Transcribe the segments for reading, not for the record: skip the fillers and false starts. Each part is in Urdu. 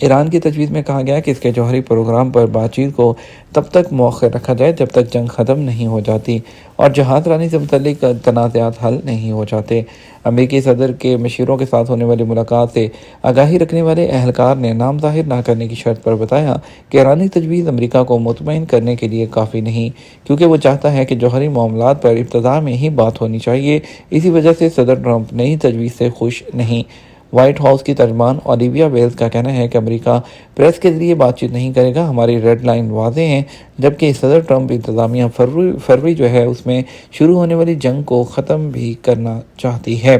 ایران کی تجویز میں کہا گیا کہ اس کے جوہری پروگرام پر بات چیت کو تب تک مؤخر رکھا جائے جب تک جنگ ختم نہیں ہو جاتی اور جہاز رانی سے متعلق تنازعات حل نہیں ہو جاتے۔ امریکی صدر کے مشیروں کے ساتھ ہونے والی ملاقات سے آگاہی رکھنے والے اہلکار نے نام ظاہر نہ کرنے کی شرط پر بتایا کہ ایرانی تجویز امریکہ کو مطمئن کرنے کے لیے کافی نہیں، کیونکہ وہ چاہتا ہے کہ جوہری معاملات پر ابتدا میں ہی بات ہونی چاہیے۔ اسی وجہ سے صدر ٹرمپ نئی تجویز سے خوش نہیں۔ وائٹ ہاؤس کی ترجمان اولیویا ویلز کا کہنا ہے کہ امریکہ پریس کے ذریعے بات چیت نہیں کرے گا، ہماری ریڈ لائن واضح ہیں، جبکہ صدر ٹرمپ انتظامیہ فروری جو ہے اس میں شروع ہونے والی جنگ کو ختم بھی کرنا چاہتی ہے۔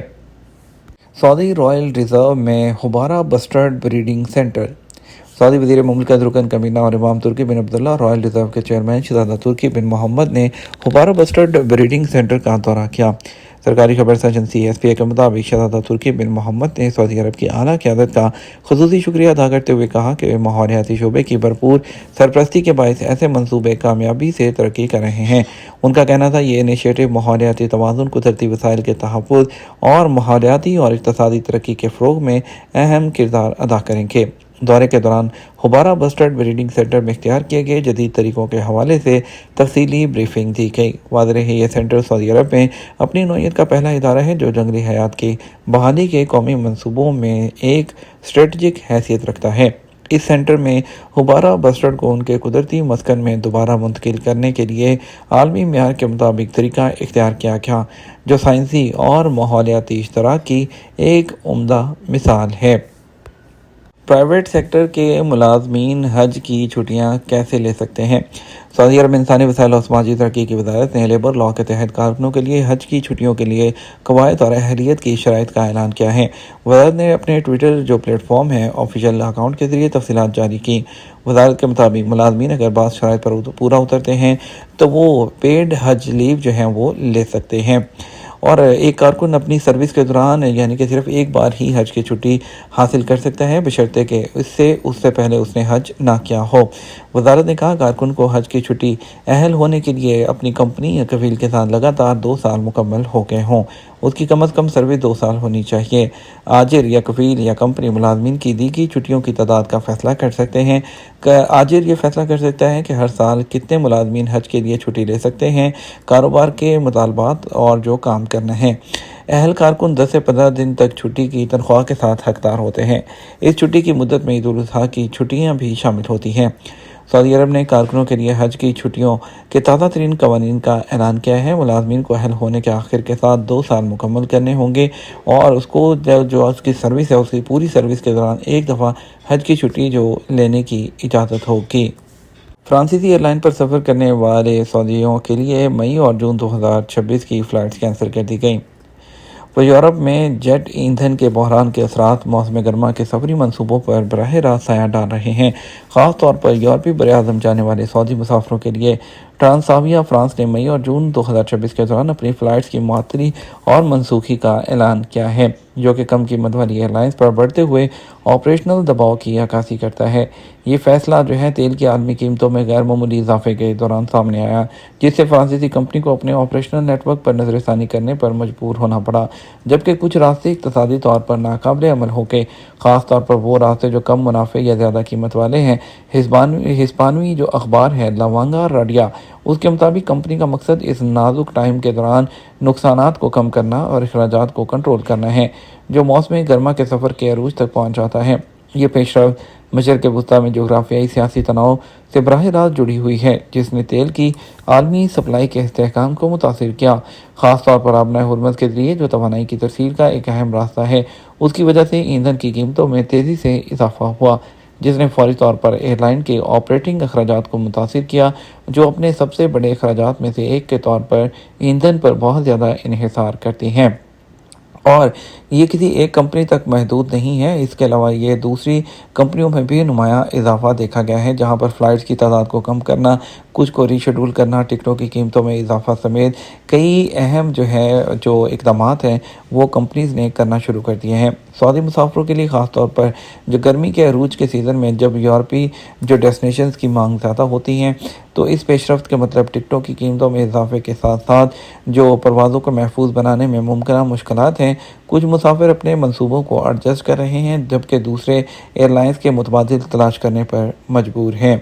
سعودی رائل ریزرو میں ہوبارہ بسٹرڈ بریڈنگ سینٹر۔ سعودی وزیر مملکت رکن کابینہ اور امام ترکی بن عبداللہ رائل ریزرو کے چیئرمین شہزادہ ترکی بن محمد نے ہوبارہ بسٹرڈ بریڈنگ سینٹر کا دورہ کیا۔ سرکاری خبر ایجنسی ایس پی اے کے مطابق شہزادہ ترکی بن محمد نے سعودی عرب کی اعلیٰ قیادت کا خصوصی شکریہ ادا کرتے ہوئے کہا کہ ماحولیاتی شعبے کی بھرپور سرپرستی کے باعث ایسے منصوبے کامیابی سے ترقی کر رہے ہیں۔ ان کا کہنا تھا یہ انیشیٹو ماحولیاتی توازن، قدرتی وسائل کے تحفظ اور ماحولیاتی اور اقتصادی ترقی کے فروغ میں اہم کردار ادا کریں گے۔ دورے کے دوران ہوبارہ بسٹرڈ بریڈنگ سینٹر میں اختیار کیے گئے جدید طریقوں کے حوالے سے تفصیلی بریفنگ دی گئی۔ واضح ہے یہ سینٹر سعودی عرب میں اپنی نوعیت کا پہلا ادارہ ہے جو جنگلی حیات کی بحالی کے قومی منصوبوں میں ایک اسٹریٹجک حیثیت رکھتا ہے۔ اس سینٹر میں ہوبارہ بسٹرڈ کو ان کے قدرتی مسکن میں دوبارہ منتقل کرنے کے لیے عالمی معیار کے مطابق طریقہ اختیار کیا گیا، جو سائنسی اور ماحولیاتی اشتراک کی ایک عمدہ مثال ہے۔ پرائیویٹ سیکٹر کے ملازمین حج کی چھٹیاں کیسے لے سکتے ہیں؟ سعودی عرب انسانی وسائل اور سماجی ترقی کی وزارت نے لیبر لاء کے تحت کارکنوں کے لیے حج کی چھٹیوں کے لیے قواعد اور اہلیت کی شرائط کا اعلان کیا ہے۔ وزارت نے اپنے ٹویٹر جو پلیٹ فارم ہے آفیشیل اکاؤنٹ کے ذریعے تفصیلات جاری کی۔ وزارت کے مطابق ملازمین اگر بعض شرائط پر پورا اترتے ہیں تو وہ پیڈ حج لیو جو ہیں وہ لے سکتے ہیں، اور ایک کارکن اپنی سروس کے دوران یعنی کہ صرف ایک بار ہی حج کی چھٹی حاصل کر سکتا ہے، بشرطے کہ اس سے پہلے اس نے حج نہ کیا ہو۔ وزارت نے کہا کارکن کو حج کی چھٹی اہل ہونے کے لیے اپنی کمپنی یا کفیل کے ساتھ لگاتار 2 سال مکمل ہو گئے ہوں۔ اس کی کم از کم سروس 2 سال ہونی چاہیے۔ آجر یا کفیل یا کمپنی ملازمین کی دی گئی چھٹیوں کی تعداد کا فیصلہ کر سکتے ہیں۔ آجر یہ فیصلہ کر سکتا ہے کہ ہر سال کتنے ملازمین حج کے لیے چھٹی لے سکتے ہیں، کاروبار کے مطالبات اور جو کام کرنا ہے۔ اہل کارکن 10 سے 15 دن تک چھٹی کی تنخواہ کے ساتھ حقدار ہوتے ہیں۔ اس چھٹی کی مدت میں عید الاضحیٰ کی چھٹیاں بھی شامل ہوتی ہیں۔ سعودی عرب نے کارکنوں کے لیے حج کی چھٹیوں کے تازہ ترین قوانین کا اعلان کیا ہے۔ ملازمین کو اہل ہونے کے آخر کے ساتھ 2 سال مکمل کرنے ہوں گے اور اس کو جو اس کی سروس ہے اس کی پوری سروس کے دوران ایک دفعہ حج کی چھٹی جو لینے کی اجازت ہوگی۔ فرانسیسی ایئر لائن پر سفر کرنے والے سعودیوں کے لیے مئی اور جون 2026 کی فلائٹس کینسل کر دی گئیں۔ یورپ میں جیٹ ایندھن کے بحران کے اثرات موسم گرما کے سفری منصوبوں پر براہ راست سایہ ڈال رہے ہیں، خاص طور پر یورپی براعظم جانے والے سعودی مسافروں کے لیے۔ ٹرانساویا فرانس نے مئی اور جون 2026 کے دوران اپنی فلائٹس کی معطلی اور منسوخی کا اعلان کیا ہے، جو کہ کم قیمت والی ایئر لائنز پر بڑھتے ہوئے آپریشنل دباؤ کی عکاسی کرتا ہے۔ یہ فیصلہ جو ہے تیل کی عالمی قیمتوں میں غیر معمولی اضافے کے دوران سامنے آیا، جس سے فرانسیسی کمپنی کو اپنے آپریشنل نیٹ ورک پر نظر ثانی کرنے پر مجبور ہونا پڑا، جبکہ کچھ راستے اقتصادی طور پر ناقابل عمل ہو گئے، خاص طور پر وہ راستے جو کم منافع یا زیادہ قیمت والے ہیں۔ ہسپانوی جو اخبار ہے لا وانگارڈیا، اس کے مطابق کمپنی کا مقصد اس نازک ٹائم کے دوران نقصانات کو کم کرنا اور اخراجات کو کنٹرول کرنا ہے، جو موسم گرما کے سفر کے عروج تک پہنچ جاتا ہے۔ یہ پیش رفت مشرق وسطیٰ میں جغرافیائی سیاسی تناؤ سے براہ راست جڑی ہوئی ہے، جس نے تیل کی عالمی سپلائی کے استحکام کو متاثر کیا، خاص طور پر آبنائے ہرمز کے ذریعے جو توانائی کی ترسیل کا ایک اہم راستہ ہے۔ اس کی وجہ سے ایندھن کی قیمتوں میں تیزی سے اضافہ ہوا، جس نے فوری طور پر ایئر لائن کے آپریٹنگ اخراجات کو متاثر کیا، جو اپنے سب سے بڑے اخراجات میں سے ایک کے طور پر ایندھن پر بہت زیادہ انحصار کرتی ہیں۔ اور یہ کسی ایک کمپنی تک محدود نہیں ہے، اس کے علاوہ یہ دوسری کمپنیوں میں بھی نمایاں اضافہ دیکھا گیا ہے، جہاں پر فلائٹس کی تعداد کو کم کرنا، کچھ کو ری شیڈول کرنا، ٹکٹوں کی قیمتوں میں اضافہ سمیت کئی اہم جو اقدامات ہیں وہ کمپنیز نے کرنا شروع کر دیے ہیں۔ سعودی مسافروں کے لیے خاص طور پر جو گرمی کے عروج کے سیزن میں جب یورپی جو ڈیسٹینیشنز کی مانگ زیادہ ہوتی ہیں، تو اس پیش رفت کے مطلب ٹکٹوں کی قیمتوں میں اضافے کے ساتھ ساتھ جو پروازوں کو محفوظ بنانے میں ممکنہ مشکلات ہیں ہیں۔ کچھ مسافر اپنے منصوبوں کو ایڈجسٹ کر رہے ہیں، جبکہ دوسرے ایئر لائنز کے متبادل تلاش کرنے پر مجبور ہیں۔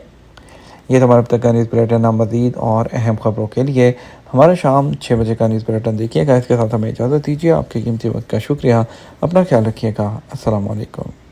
یہ ہمارا اب تک کا نیوز بلیٹن۔ مزید اور اہم خبروں کے لیے ہمارا شام 6 بجے کا نیوز بلیٹن دیکھیے گا۔ اس کے ساتھ ہمیں اجازت دیجیے۔ آپ کے قیمتی وقت کا شکریہ۔ اپنا خیال رکھیے گا۔ السلام علیکم۔